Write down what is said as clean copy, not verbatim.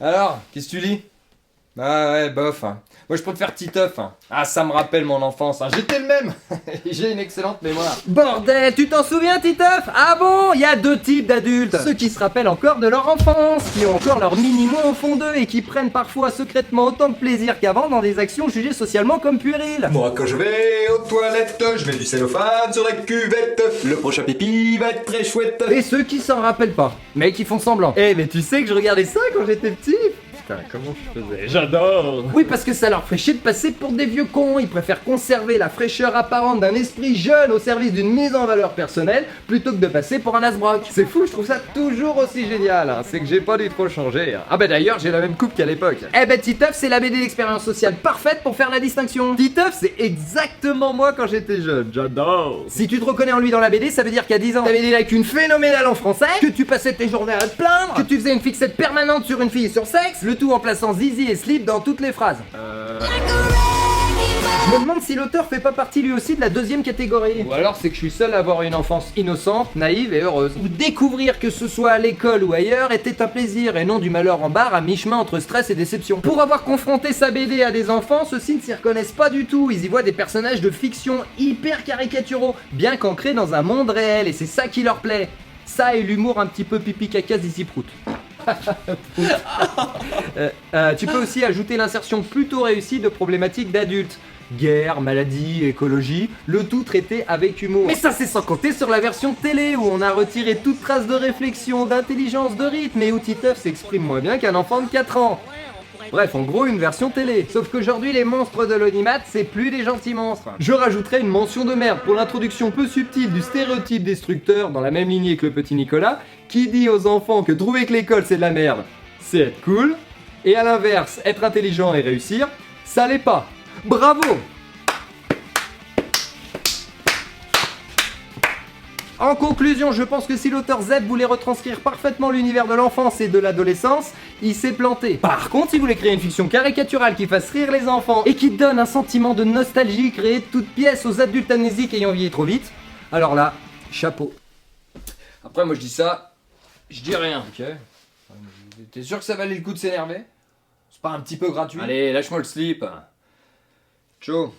Alors, qu'est-ce que tu lis? Ah ouais, bof. Moi je préfère Titeuf. Ah, ça me rappelle mon enfance. J'étais le même. J'ai une excellente mémoire. Bordel, tu t'en souviens, Titeuf? Ah bon? Il y a deux types d'adultes. Ceux qui se rappellent encore de leur enfance, qui ont encore leur mini-moi au fond d'eux et qui prennent parfois secrètement autant de plaisir qu'avant dans des actions jugées socialement comme puériles. Moi quand je vais aux toilettes, je mets du cellophane sur la cuvette. Le prochain pipi va être très chouette. Et ceux qui s'en rappellent pas, mais qui font semblant. Eh, mais tu sais que je regardais ça quand j'étais petit? Putain, comment je faisais? J'adore! Oui, parce que ça leur fait chier de passer pour des vieux cons. Ils préfèrent conserver la fraîcheur apparente d'un esprit jeune au service d'une mise en valeur personnelle plutôt que de passer pour un asbrock. C'est fou, je trouve ça toujours aussi génial. C'est que j'ai pas dû trop changer. Ah bah d'ailleurs, j'ai la même coupe qu'à l'époque. Eh ben Titeuf, c'est la BD d'expérience sociale parfaite pour faire la distinction. Titeuf, c'est exactement moi quand j'étais jeune. J'adore! Si tu te reconnais en lui dans la BD, ça veut dire qu'à 10 ans, t'avais des lacunes phénoménales en français, que tu passais tes journées à te plaindre, que tu faisais une fixette permanente sur une fille et sur sexe, le tout en plaçant zizi et slip dans toutes les phrases. Je me demande si l'auteur fait pas partie lui aussi de la deuxième catégorie. Ou alors c'est que je suis seul à avoir une enfance innocente, naïve et heureuse. Ou découvrir que ce soit à l'école ou ailleurs était un plaisir et non du malheur en barre à mi-chemin entre stress et déception. Pour avoir confronté sa BD à des enfants, ceux-ci ne s'y reconnaissent pas du tout. Ils y voient des personnages de fiction hyper caricaturaux, bien qu'ancrés dans un monde réel et c'est ça qui leur plaît. Ça et l'humour un petit peu pipi caca zizi prout. Tu peux aussi ajouter l'insertion plutôt réussie de problématiques d'adultes. Guerre, maladie, écologie, le tout traité avec humour. Mais ça c'est sans compter sur la version télé où on a retiré toute trace de réflexion, d'intelligence, de rythme et où Titeuf s'exprime moins bien qu'un enfant de 4 ans. Bref, en gros, une version télé. Sauf qu'aujourd'hui, les monstres de l'audimat, c'est plus des gentils monstres. Je rajouterai une mention de merde pour l'introduction peu subtile du stéréotype destructeur dans la même lignée que le petit Nicolas, qui dit aux enfants que trouver que l'école c'est de la merde, c'est être cool, et à l'inverse, être intelligent et réussir, ça l'est pas. Bravo! En conclusion, je pense que si l'auteur Z voulait retranscrire parfaitement l'univers de l'enfance et de l'adolescence, il s'est planté. Par contre, il voulait créer une fiction caricaturale qui fasse rire les enfants et qui donne un sentiment de nostalgie créé de toutes pièces aux adultes amnésiques ayant vieilli trop vite, alors là, chapeau. Après, moi je dis ça, je dis rien, ok? T'es sûr que ça valait le coup de s'énerver? C'est pas un petit peu gratuit? Allez, lâche-moi le slip. Ciao.